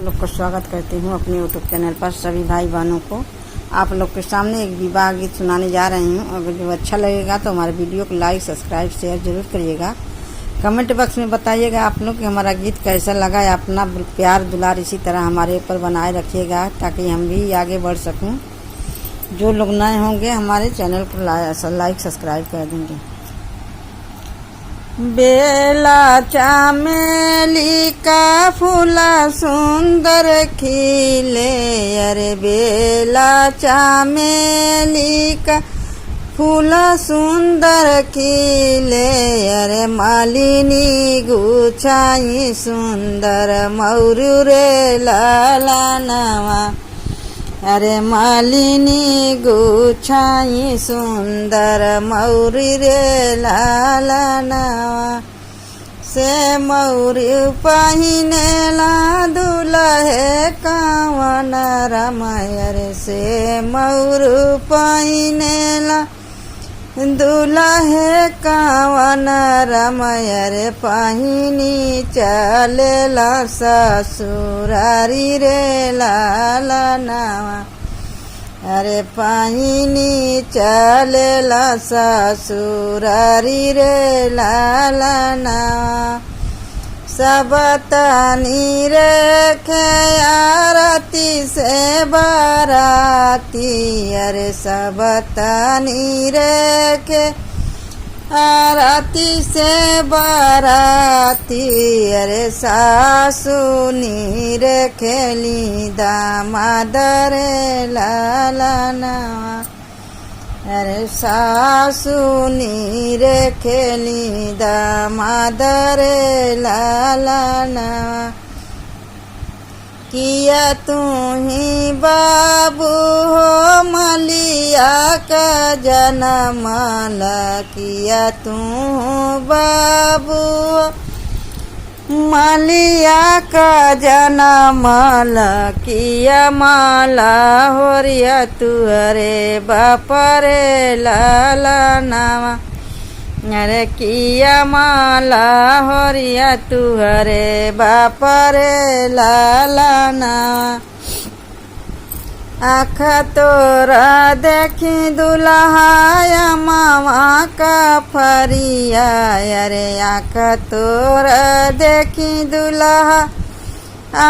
लोग को स्वागत करती हूँ अपने यूट्यूब चैनल पर। सभी भाई बहनों को आप लोग के सामने एक विवाह गीत सुनाने जा रही हूँ। अगर जो अच्छा लगेगा तो हमारे वीडियो को लाइक सब्सक्राइब शेयर जरूर करिएगा। कमेंट बॉक्स में बताइएगा आप लोग कि हमारा गीत कैसा लगा। अपना प्यार दुलार इसी तरह हमारे ऊपर बनाए रखिएगा ताकि हम भी आगे बढ़ सकूँ। जो लोग नए होंगे हमारे चैनल को लाइक सब्सक्राइब कर देंगे। बेला चमेली का फूला सुंदर खिले, अरे बेला चमेली का फूला सुंदर खिले, अरे मालिनी गुछाई सुंदर मौरू रे लाला नवा, अरे मालिनी गुछाई सुंदर मौरी रे लाला नवा। से मौरी पहिनेला दुलहे कावन रमाय, रे से मौरू पहिनेला दुलहे कावन रमाय, रे पहिनी चलेला ससुरारी रे लाला नवा, अरे पहिनी चलेला ससुरारी रे लाला नवा। सब तनी रे खे आरती से बाराती, अरे सब तनी रे खे आरती से बाराती, अरे सासु नीर खेली दामाद रे लाला नवा, अरे सासु नीर खेली दामाद रे लाला नवा। किया तू ही बाबू हो मलिया का जनमल, किया तू बाबू मलिया का जनमल, किया माला होरिया तू अरे बाप रे लाला नवा, अरे किया माला होरिया तू अरे बाप रे लाला नवा। आँख तोरा देखी दुल्हाया मामा का फरिया, अरे आँख तोरा देखी दुल्हा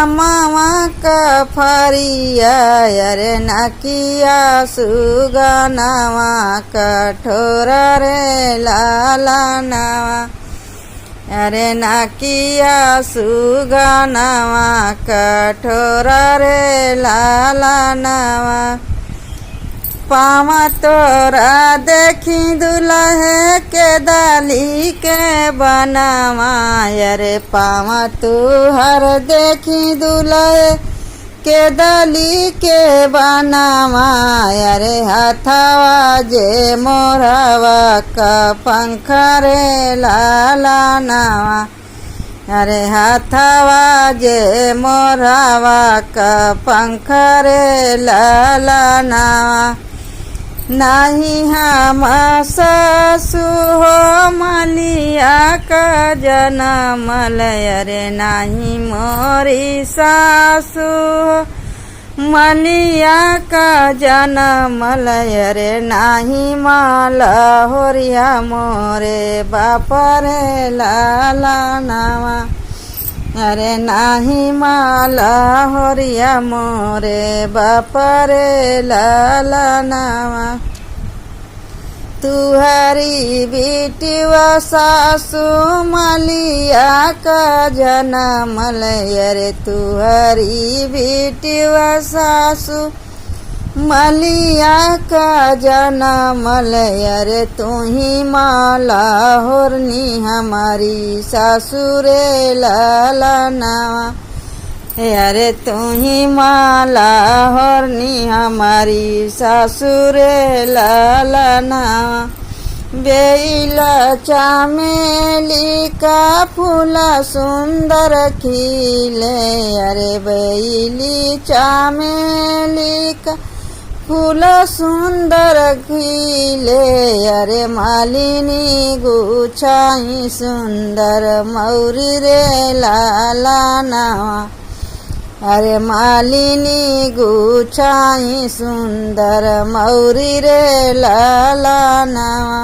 मामा का फरिया, अरे नकिया सुगनावा कठोरा रे लाला नवा, अरे नकिया सुगनावा कठोरा रे लाला नवा। पावा तोरा देखी दुल्हे के दाली के बनावा, अरे पावा तुहर देखी दुल्हे के दाली के बनावा, अरे हथवा जे मोरवा का पंखा रे लाला नवा, अरे हथवा जे मोरवा का पंखा रे लाला नवा। नाही हम सासु हो मलिया का जनमल, अरे नाही मोरी सासु हो मलिया का जनमल, अरे नाही माला होरिया मोरे बाप रे लाला नवा, अरे नाही माला होरिया मोरे बाप रे लाला नवा। तुहरी बेटिवा सासु मलिया का जनमल, अरे तुहरी बेटिवा सासु मलिया का जनमल, अरे तू ही माला होरनी हमारी सासु रे लाला नवा, अरे तू ही माला होरनी हमारी सासु रे लाला नवा। बेला चमेली का फूला सुंदर खिले, अरे बेली चमेली का फूला सुंदर खिले, अरे मालिनी गुछाई सुंदर मौरी रे लाला नवा, अरे मालिनी गुछाई सुंदर मौरी रे लाला नवा।